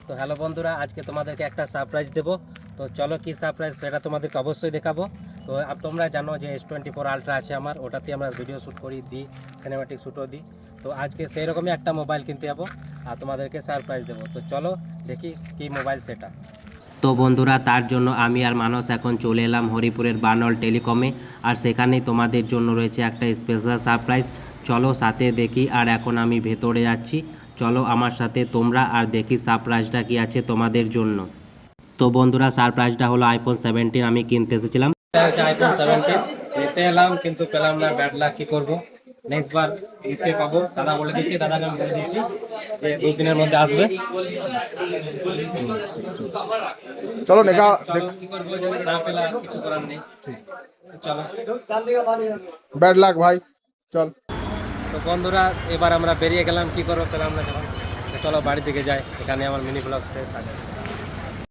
তো হ্যালো বন্ধুরা, আজকে তোমাদেরকে একটা সারপ্রাইজ দেবো। তো চলো কি সারপ্রাইজ সেটা তোমাদেরকে অবশ্যই দেখাবো। তো তোমরা জানো যে S24 আলট্রা আছে আমার, ওটাতে আমরা ভিডিও শ্যুট করি দিই, সিনেমাটিক শ্যুটও দিই। তো আজকে সেই রকমই একটা মোবাইল কিনতে যাবো আর তোমাদেরকে সারপ্রাইজ দেবো। তো চলো দেখি কি মোবাইল সেটা। তো বন্ধুরা, তার জন্য আমি আর মানস এখন চলে এলাম হরিপুরের বানল টেলিকমে, আর সেখানেই তোমাদের জন্য রয়েছে একটা স্পেশাল সারপ্রাইজ। চলো সাথে দেখি, আর এখন আমি ভেতরে যাচ্ছি। চলো আমার সাথে তোমরা, আর দেখি সারপ্রাইজটা কি আছে তোমাদের জন্য। তো বন্ধুরা, সারপ্রাইজটা হলো আইফোন 17 আমি কিনতে এসেছিলাম। আইফোন 17 নিতে এলাম, কিন্তু পেলাম না। ব্যাড লাক, কি করবো। নেক্সট বার নিশ্চয়ই পাবো। দাদা বলে দিচ্ছি, দাদাকে আমি বলে দিচ্ছি যে 2 দিনের মধ্যে আসবে। চলো নেকা কি করবো, যদি না পেলে আর কিছু করার নেই। চলো। ব্যাড লাক ভাই, চল। তো বন্ধুরা, এবার আমরা বেরিয়ে গেলাম, কি করবো পেলাম না যখন। তো চলো বাড়ি দিকে যাই, এখানে আমার মিনি ব্লগ শেষ। আগে